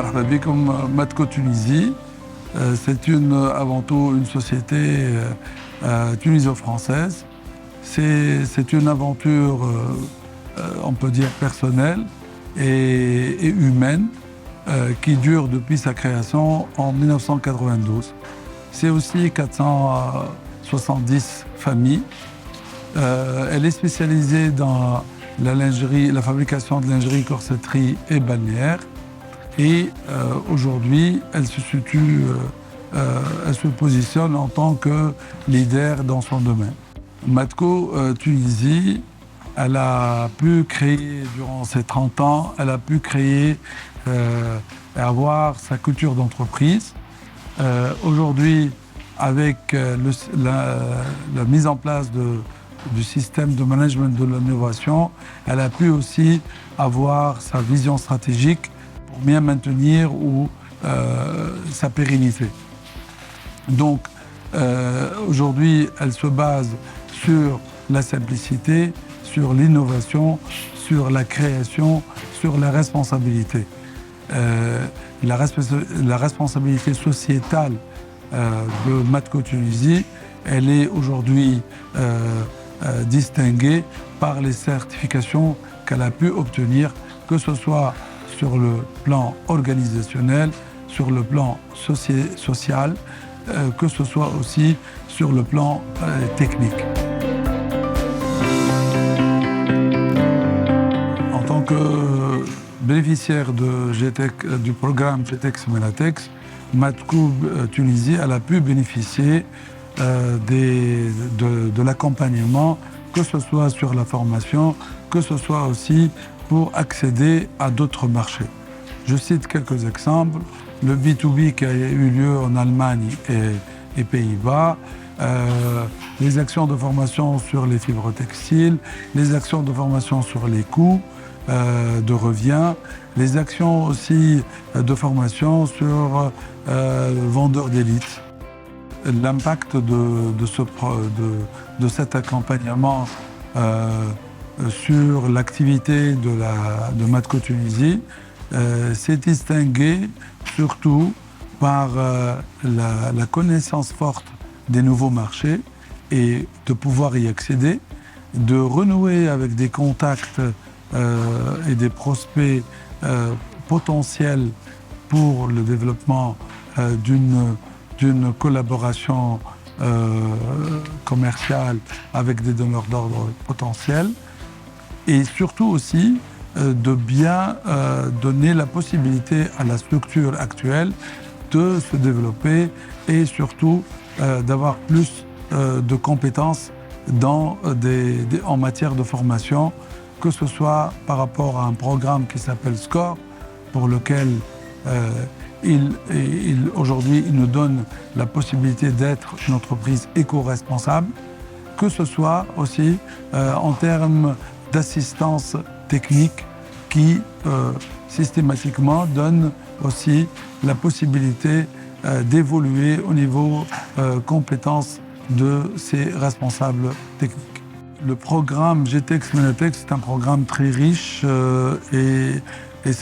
مرحبا بكم. Matco Tunisie, c'est avant tout une société tuniso-française. C'est une aventure, on peut dire, personnelle et humaine qui dure depuis sa création en 1992. C'est aussi 470 familles. Elle est spécialisée dans la lingerie, la fabrication de lingerie, corsetterie et balnéaire. Et aujourd'hui, elle se positionne en tant que leader dans son domaine. Matco Tunisie, elle a pu créer, durant ces 30 ans, elle a pu créer et avoir sa culture d'entreprise. Aujourd'hui, avec la mise en place du système de management de l'innovation, elle a pu aussi avoir sa vision stratégique pour bien maintenir sa pérennité. Donc, aujourd'hui, elle se base sur la simplicité, sur l'innovation, sur la création, sur la responsabilité. La responsabilité sociétale de Matco Tunisie, elle est aujourd'hui distinguée par les certifications qu'elle a pu obtenir, que ce soit sur le plan organisationnel, sur le plan social, que ce soit aussi sur le plan technique. En tant que bénéficiaire du programme GTEx Menatex, Matco Tunisie, elle a pu bénéficier de l'accompagnement, que ce soit sur la formation, que ce soit aussi pour accéder à d'autres marchés. Je cite quelques exemples. Le B2B qui a eu lieu en Allemagne et Pays-Bas, les actions de formation sur les fibres textiles, les actions de formation sur les coûts de revient, les actions aussi de formation sur vendeurs d'élite. L'impact de cet accompagnement sur l'activité de Matco Tunisie s'est distingué surtout par la connaissance forte des nouveaux marchés et de pouvoir y accéder, de renouer avec des contacts et des prospects potentiels pour le développement d'une collaboration commerciale avec des donneurs d'ordre potentiels, et surtout aussi de bien donner la possibilité à la structure actuelle de se développer et surtout d'avoir plus de compétences en matière de formation, que ce soit par rapport à un programme qui s'appelle SCORE, pour lequel aujourd'hui il nous donne la possibilité d'être une entreprise éco-responsable, que ce soit aussi en termes d'assistance technique qui systématiquement donne aussi la possibilité d'évoluer au niveau compétences de ces responsables techniques. Le programme GTEx Menatex est un programme très riche et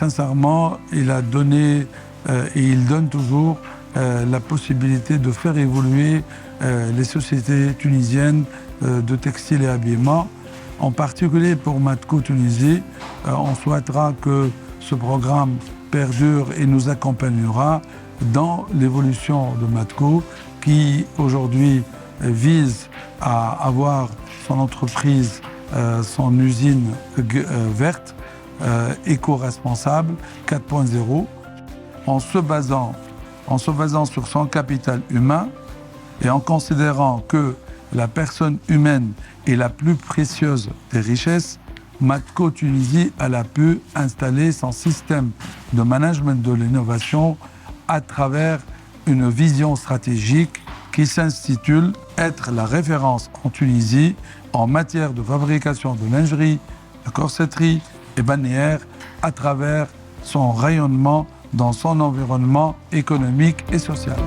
sincèrement, il a donné et il donne toujours la possibilité de faire évoluer les sociétés tunisiennes de textile et habillement. En particulier pour Matco Tunisie, on souhaitera que ce programme perdure et nous accompagnera dans l'évolution de Matco, qui aujourd'hui vise à avoir son entreprise, son usine verte, éco-responsable 4.0, en se basant sur son capital humain et en considérant que la personne humaine est la plus précieuse des richesses. Matco Tunisie, elle a pu installer son système de management de l'innovation à travers une vision stratégique qui s'intitule « Être la référence en Tunisie en matière de fabrication de lingerie, de corsetterie et balnéaire à travers son rayonnement dans son environnement économique et social ».